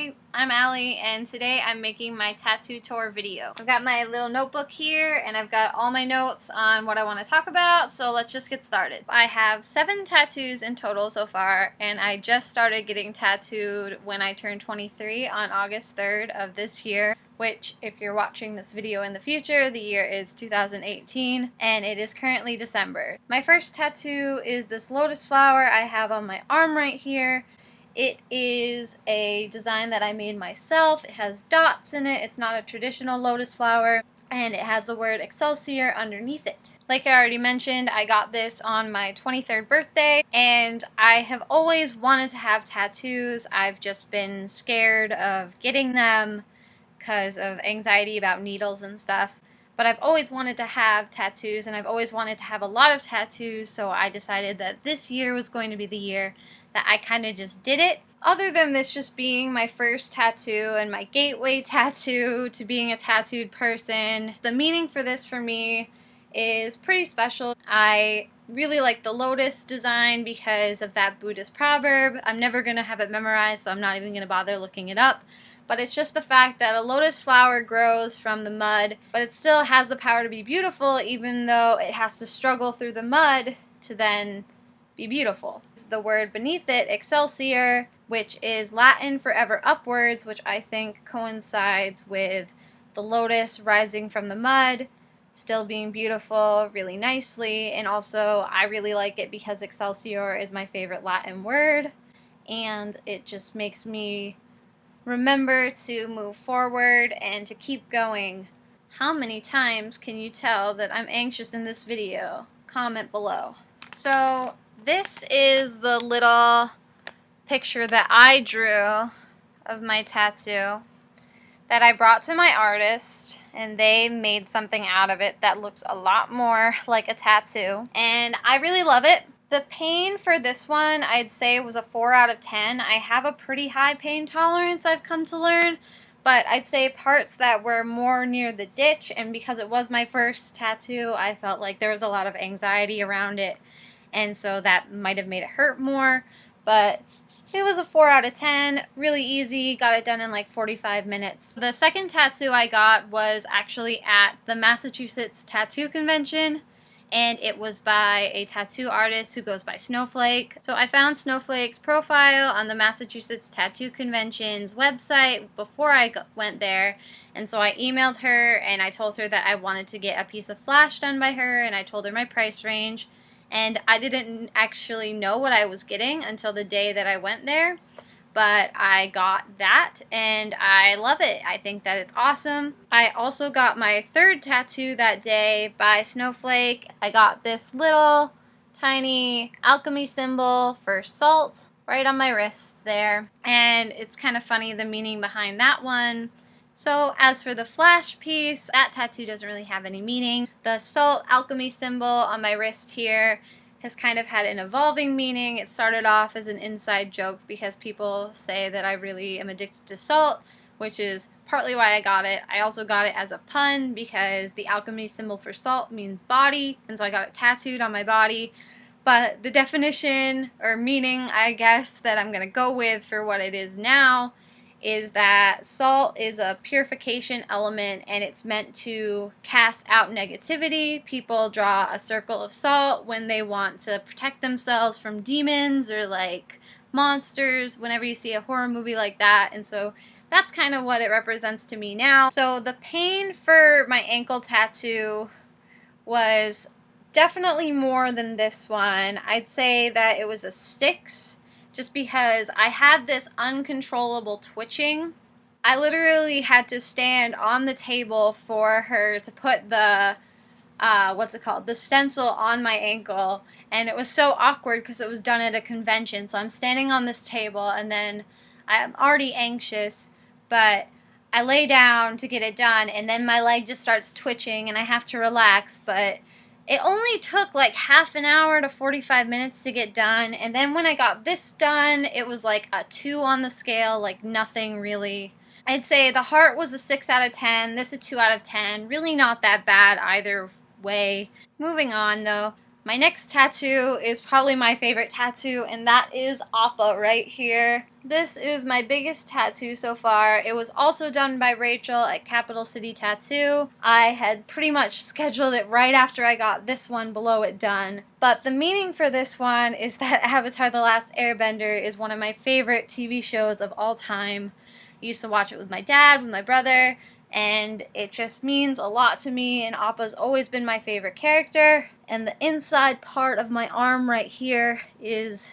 Hi, I'm Allie, and today I'm making my tattoo tour video. I've got my little notebook here, and I've got all my notes on what I want to talk about, so let's just get started. I have 7 tattoos in total so far, and I just started getting tattooed when I turned 23 on August 3rd of this year, which, if you're watching this video in the future, the year is 2018, and it is currently December. My first tattoo is this lotus flower I have on my arm right here. It is a design that I made myself. It has dots in it. It's not a traditional lotus flower, and it has the word Excelsior underneath it. Like I already mentioned, I got this on my 23rd birthday, and I have always wanted to have tattoos. I've just been scared of getting them because of anxiety about needles and stuff. But I've always wanted to have tattoos, and I've always wanted to have a lot of tattoos, so I decided that this year was going to be the year that I kind of just did it. Other than this just being my first tattoo and my gateway tattoo to being a tattooed person, the meaning for this for me is pretty special. I really like the lotus design because of that Buddhist proverb. I'm never going to have it memorized, so I'm not even going to bother looking it up. But it's just the fact that a lotus flower grows from the mud, but it still has the power to be beautiful even though it has to struggle through the mud to then be beautiful. The word beneath it, Excelsior, which is Latin for ever upwards, which I think coincides with the lotus rising from the mud, still being beautiful really nicely, and also I really like it because Excelsior is my favorite Latin word, and it just makes me remember to move forward and to keep going. How many times can you tell that I'm anxious in this video? Comment below. So this is the little picture that I drew of my tattoo that I brought to my artist, and they made something out of it that looks a lot more like a tattoo, and I really love it. The pain for this one, I'd say, was a 4 out of 10. I have a pretty high pain tolerance, I've come to learn, but I'd say parts that were more near the ditch, and because it was my first tattoo, I felt like there was a lot of anxiety around it, and so that might have made it hurt more, but it was a 4 out of 10, really easy, got it done in like 45 minutes. The second tattoo I got was actually at the Massachusetts Tattoo Convention, and it was by a tattoo artist who goes by Snowflake. So I found Snowflake's profile on the Massachusetts Tattoo Convention's website before I went there, and so I emailed her and I told her that I wanted to get a piece of flash done by her, and I told her my price range. And I didn't actually know what I was getting until the day that I went there, but I got that, and I love it. I think that it's awesome. I also got my third tattoo that day by Snowflake. I got this little tiny alchemy symbol for salt right on my wrist there, and it's kind of funny the meaning behind that one. So as for the flash piece, that tattoo doesn't really have any meaning. The salt alchemy symbol on my wrist here has kind of had an evolving meaning. It started off as an inside joke because people say that I really am addicted to salt, which is partly why I got it. I also got it as a pun because the alchemy symbol for salt means body, and so I got it tattooed on my body. But the definition, or meaning, I guess, that I'm going to go with for what it is now is that salt is a purification element, and it's meant to cast out negativity. People draw a circle of salt when they want to protect themselves from demons or like monsters whenever you see a horror movie like that, and so that's kind of what it represents to me now. So the pain for my ankle tattoo was definitely more than this one. I'd say that it was a 6. Just because I had this uncontrollable twitching. I literally had to stand on the table for her to put the, the stencil on my ankle, and it was so awkward because it was done at a convention, so I'm standing on this table, and then I'm already anxious, but I lay down to get it done, and then my leg just starts twitching, and I have to relax, but it only took like half an hour to 45 minutes to get done, and then when I got this done, it was like a 2 on the scale, like nothing really. I'd say the heart was a 6 out of 10, this a 2 out of 10, really not that bad either way. Moving on though, My next tattoo is probably my favorite tattoo, and that is Appa right here. This is my biggest tattoo so far. It was also done by Rachel at Capital City Tattoo. I had pretty much scheduled it right after I got this one below it done. But the meaning for this one is that Avatar: The Last Airbender is one of my favorite TV shows of all time. I used to watch it with my dad, with my brother, and it just means a lot to me, and Appa's always been my favorite character. And the inside part of my arm right here is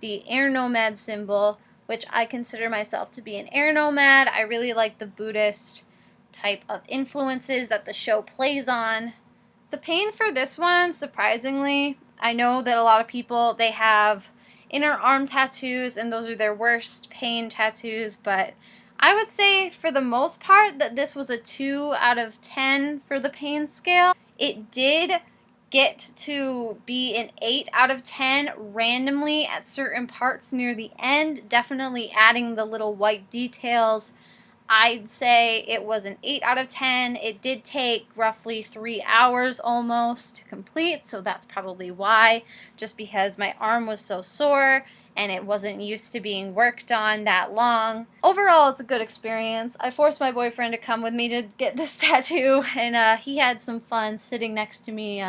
the air nomad symbol, which I consider myself to be an air nomad. I really like the Buddhist type of influences that the show plays on. The pain for this one, surprisingly, I know that a lot of people, they have inner arm tattoos and those are their worst pain tattoos, but I would say for the most part that this was a 2 out of 10 for the pain scale. It did get to be an 8 out of 10 randomly at certain parts near the end, definitely adding the little white details. I'd say it was an 8 out of 10. It did take roughly 3 hours almost to complete, so that's probably why, just because my arm was so sore and it wasn't used to being worked on that long. Overall, it's a good experience. I forced my boyfriend to come with me to get this tattoo, and he had some fun sitting next to me,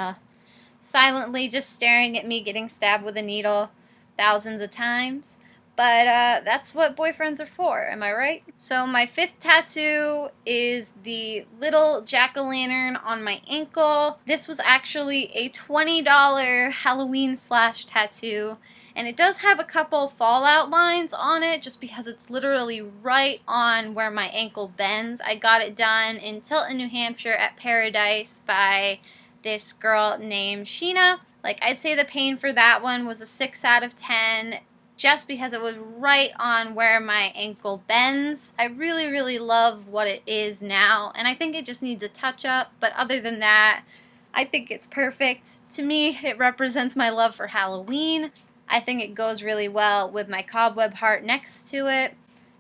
silently just staring at me getting stabbed with a needle thousands of times. But that's what boyfriends are for, am I right? So my 5th tattoo is the little jack-o'-lantern on my ankle. This was actually a $20 Halloween flash tattoo. And it does have a couple fallout lines on it just because it's literally right on where my ankle bends. I got it done in Tilton, New Hampshire at Paradise by this girl named Sheena. Like, I'd say the pain for that one was a 6 out of 10 just because it was right on where my ankle bends. I really, really love what it is now, and I think it just needs a touch-up, but other than that, I think it's perfect. To me, it represents my love for Halloween. I think it goes really well with my cobweb heart next to it,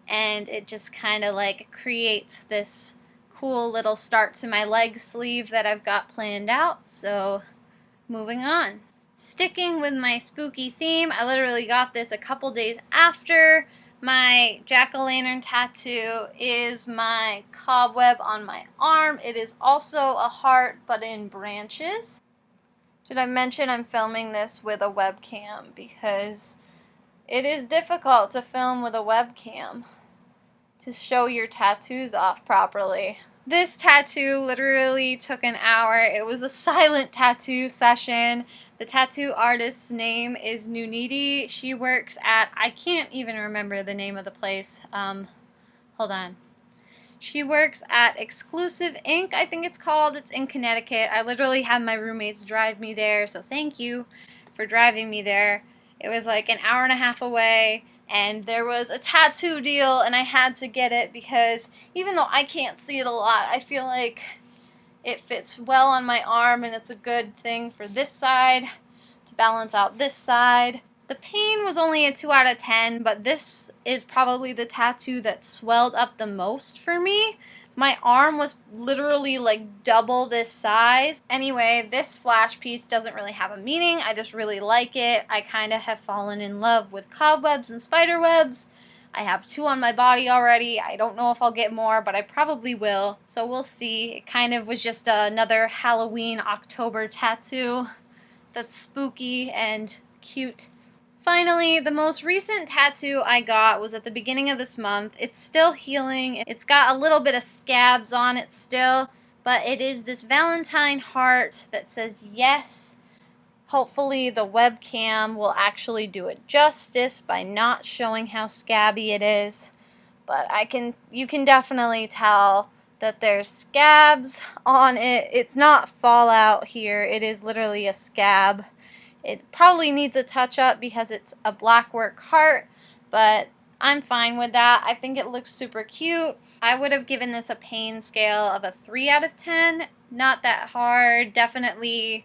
and it just kind of like creates this cool little start to my leg sleeve that I've got planned out. So moving on. Sticking with my spooky theme, I literally got this a couple days after my jack-o'-lantern tattoo is my cobweb on my arm. It is also a heart, but in branches. Did I mention I'm filming this with a webcam? Because it is difficult to film with a webcam to show your tattoos off properly. This tattoo literally took an hour. It was a silent tattoo session. The tattoo artist's name is Nunidee. She works at, I can't even remember the name of the place. Hold on. She works at Exclusive Ink, I think it's called. It's in Connecticut. I literally had my roommates drive me there, so thank you for driving me there. It was like an hour and a half away, and there was a tattoo deal, and I had to get it because even though I can't see it a lot, I feel like it fits well on my arm, and it's a good thing for this side to balance out this side. The pain was only a 2 out of 10, but this is probably the tattoo that swelled up the most for me. My arm was literally like double this size. Anyway, this flash piece doesn't really have a meaning. I just really like it. I kind of have fallen in love with cobwebs and spider webs. I have 2 on my body already. I don't know if I'll get more, but I probably will. So we'll see. It kind of was just another Halloween October tattoo that's spooky and cute. Finally, the most recent tattoo I got was at the beginning of this month. It's still healing. It's got a little bit of scabs on it still, but it is this Valentine heart that says yes. Hopefully the webcam will actually do it justice by not showing how scabby it is. But you can definitely tell that there's scabs on it. It's not fallout here. It is literally a scab. It probably needs a touch-up because it's a blackwork heart, but I'm fine with that. I think it looks super cute. I would have given this a pain scale of a 3 out of 10. Not that hard. Definitely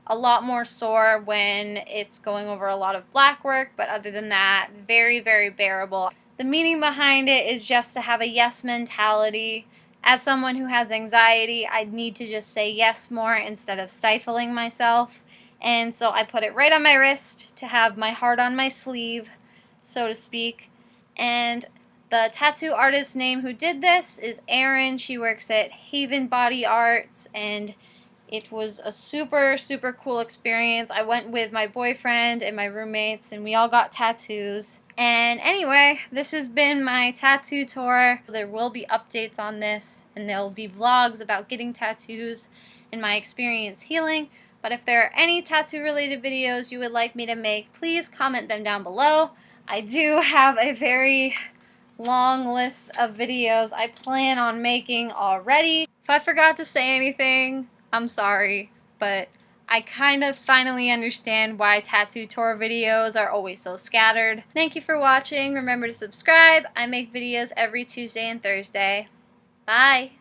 a lot more sore when it's going over a lot of blackwork, but other than that, very, very bearable. The meaning behind it is just to have a yes mentality. As someone who has anxiety, I need to just say yes more instead of stifling myself. And so I put it right on my wrist to have my heart on my sleeve, so to speak. And the tattoo artist's name who did this is Erin. She works at Haven Body Arts, and it was a super, super cool experience. I went with my boyfriend and my roommates, and we all got tattoos. And anyway, this has been my tattoo tour. There will be updates on this, and there will be vlogs about getting tattoos and my experience healing. But if there are any tattoo-related videos you would like me to make, please comment them down below. I do have a very long list of videos I plan on making already. If I forgot to say anything, I'm sorry, but I kind of finally understand why tattoo tour videos are always so scattered. Thank you for watching. Remember to subscribe. I make videos every Tuesday and Thursday. Bye!